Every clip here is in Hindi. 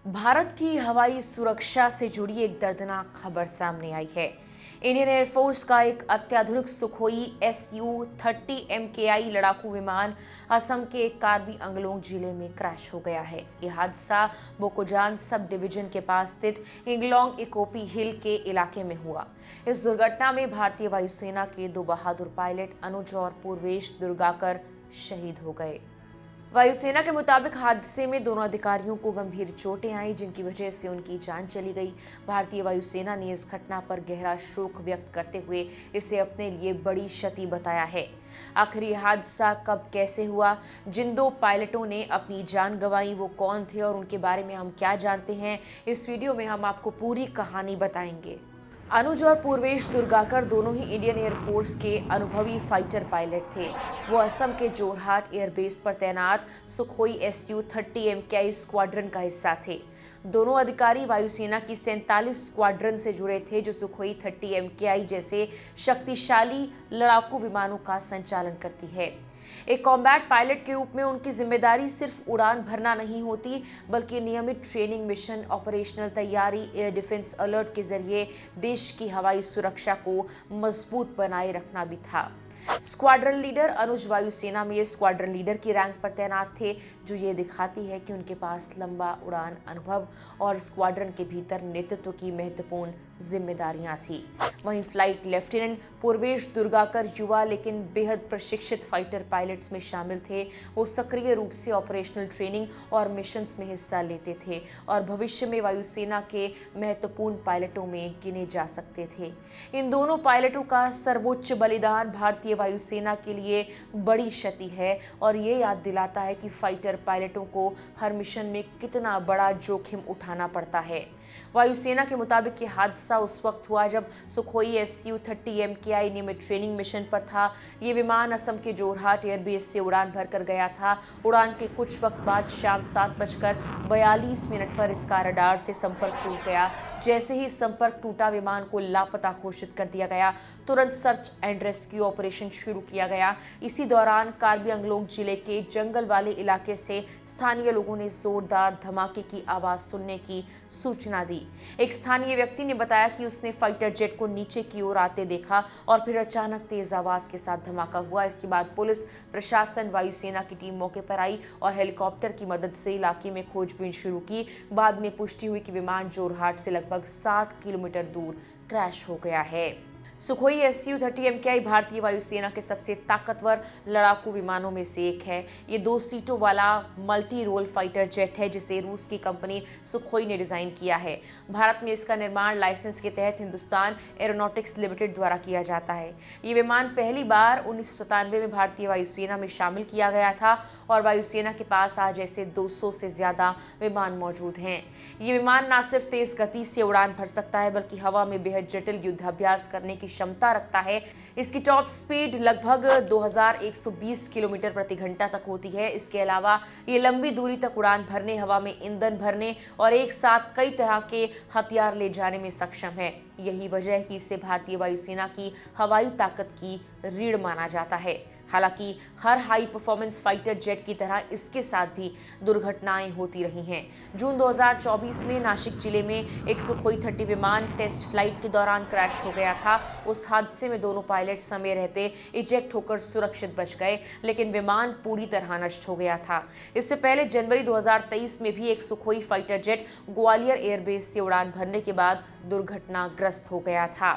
भारत की हवाई सुरक्षा से जुड़ी एक दर्दनाक खबर सामने आई है। इंडियन एयरफोर्स का एक अत्याधुनिक सुखोई Su-30 MKI लड़ाकू विमान असम के कार्बी अंगलोंग जिले में क्रैश हो गया है। यह हादसा बोकोजान सब डिवीजन के पास स्थित इंगलोंग इकोपी हिल के इलाके में हुआ। इस दुर्घटना में भारतीय वायुसेना के दो बहादुर पायलट अनुज और पूर्वेश दुर्गाकर शहीद हो गए। वायुसेना के मुताबिक हादसे में दोनों अधिकारियों को गंभीर चोटें आई, जिनकी वजह से उनकी जान चली गई। भारतीय वायुसेना ने इस घटना पर गहरा शोक व्यक्त करते हुए इसे अपने लिए बड़ी क्षति बताया है। आखिर ये हादसा कब कैसे हुआ, जिन दो पायलटों ने अपनी जान गंवाई वो कौन थे और उनके बारे में हम क्या जानते हैं, इस वीडियो में हम आपको पूरी कहानी बताएंगे। अनुज और पूर्वेश दुर्गाकर दोनों ही इंडियन एयरफोर्स के अनुभवी फाइटर पायलट थे। वो असम के जोरहाट एयरबेस पर तैनात सुखोई Su-30 MKI स्क्वाड्रन का हिस्सा थे। दोनों अधिकारी वायुसेना की 47 स्क्वाड्रन से जुड़े थे, जो सुखोई 30 MKI जैसे शक्तिशाली लड़ाकू विमानों का संचालन करती है। एक कॉम्बैट पायलट के रूप में उनकी जिम्मेदारी सिर्फ उड़ान भरना नहीं होती, बल्कि नियमित ट्रेनिंग, मिशन, ऑपरेशनल तैयारी, एयर डिफेंस अलर्ट के जरिए देश की हवाई सुरक्षा को मजबूत बनाए रखना भी था। स्क्वाड्रन लीडर अनुज वायुसेना में स्क्वाड्रन लीडर की रैंक पर तैनात थे, जो ये दिखाती है कि उनके पास लंबा उड़ान अनुभव और स्क्वाड्रन के भीतर नेतृत्व की महत्वपूर्ण जिम्मेदारियां थी। वहीं फ्लाइट लेफ्टिनेंट पूर्वेश दुर्गाकर युवा लेकिन बेहद प्रशिक्षित फाइटर पायलट्स में शामिल थे। वो सक्रिय रूप से ऑपरेशनल ट्रेनिंग और मिशंस में हिस्सा लेते थे और भविष्य में वायुसेना के महत्वपूर्ण पायलटों में गिने जा सकते थे। इन दोनों पायलटों का सर्वोच्च बलिदान भारतीय वायुसेना के लिए बड़ी क्षति है और ये याद दिलाता है कि फाइटर पायलटों को हर मिशन में कितना बड़ा जोखिम उठाना पड़ता है। वायुसेना के मुताबिक ये हादसा उस वक्त हुआ जब सुखोई Su-30 MKI नियमित ट्रेनिंग मिशन पर था। ये विमान असम के जोरहाट एयरबेस से उड़ान भरकर गया था। उड़ान के कुछ वक्त बाद शाम 7:42 पर इसका रडार से संपर्क टूट गया। जैसे ही संपर्क टूटा, विमान को लापता घोषित कर दिया गया। तुरंत सर्च एंड रेस्क्यू ऑपरेशन शुरू किया गया। इसी दौरान कार्बी अंगलोंग जिले के जंगल वाले इलाके से स्थानीय लोगों ने जोरदार धमाके की आवाज सुनने की सूचना दी। एक स्थानीय व्यक्ति ने बताया कि उसने फाइटर जेट को नीचे की ओर आते देखा और फिर अचानक तेज आवाज के साथ धमाका हुआ। इसके बाद पुलिस प्रशासन, वायुसेना की टीम मौके पर आई और हेलीकॉप्टर की मदद से इलाके में खोजबीन शुरू की। बाद में पुष्टि हुई कि विमान जोरहाट से लगभग 60 किलोमीटर दूर क्रैश हो गया है। सुखोई Su-30 MKI भारतीय वायुसेना के सबसे ताकतवर लड़ाकू विमानों में से एक है। ये 2 सीटों वाला मल्टी रोल फाइटर जेट है, जिसे रूस की कंपनी सुखोई ने डिजाइन किया है। भारत में इसका निर्माण लाइसेंस के तहत हिंदुस्तान एरोनॉटिक्स लिमिटेड द्वारा किया जाता है। ये विमान पहली बार 1997 में भारतीय वायुसेना में शामिल किया गया था और वायुसेना के पास आज ऐसे 200 से ज्यादा विमान मौजूद हैं। ये विमान न सिर्फ तेज गति से उड़ान भर सकता है, बल्कि हवा में बेहद जटिल युद्धाभ्यास करने की क्षमता रखता है। इसकी टॉप स्पीड लगभग 2120 किलोमीटर प्रति घंटा तक होती है। इसके अलावा ये लंबी दूरी तक उड़ान भरने, हवा में ईंधन भरने और एक साथ कई तरह के हथियार ले जाने में सक्षम है। यही वजह है कि इसे भारतीय वायुसेना की हवाई ताकत की रीढ़ माना जाता है। हालांकि हर हाई परफॉर्मेंस फाइटर जेट की तरह इसके साथ भी दुर्घटनाएं होती रही हैं। जून 2024 में नासिक जिले में एक सुखोई 30 विमान टेस्ट फ्लाइट के दौरान क्रैश हो गया था। उस हादसे में दोनों पायलट समय रहते इजेक्ट होकर सुरक्षित बच गए, लेकिन विमान पूरी तरह नष्ट हो गया था। इससे पहले जनवरी 2023 में भी एक Sukhoi fighter jet Gwalior airbase से उड़ान भरने के बाद दुर्घटनाग्रस्त हो गया था।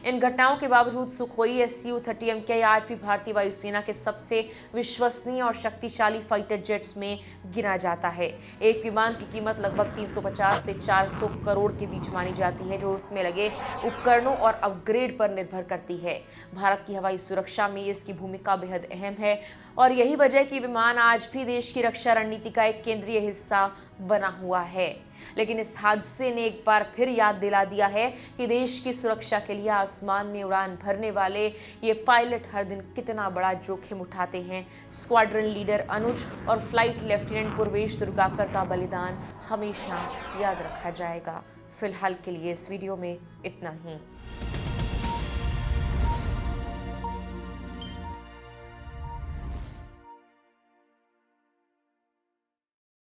इन घटनाओं के बावजूद सुखोई Su-30 MKI आज भी भारतीय वायुसेना के सबसे विश्वसनीय और शक्तिशाली फाइटर जेट्स में गिना जाता है। एक विमान की कीमत लगभग 350 से 400 करोड़ के बीच मानी जाती है, जो उसमें लगे उपकरणों और अपग्रेड पर निर्भर करती है। भारत की हवाई सुरक्षा में इसकी भूमिका बेहद अहम है और यही वजह है कि विमान आज भी देश की रक्षा रणनीति का एक केंद्रीय हिस्सा बना हुआ है। लेकिन इस हादसे ने एक बार फिर याद दिला दिया है कि देश की सुरक्षा के लिए आसमान में उड़ान भरने वाले ये पायलट हर दिन कितना बड़ा जोखिम उठाते हैं। स्क्वाड्रन लीडर अनुज और फ्लाइट लेफ्टिनेंट पूर्वेश दुर्गाकर का बलिदान हमेशा याद रखा जाएगा। फिलहाल के लिए इस वीडियो में इतना ही।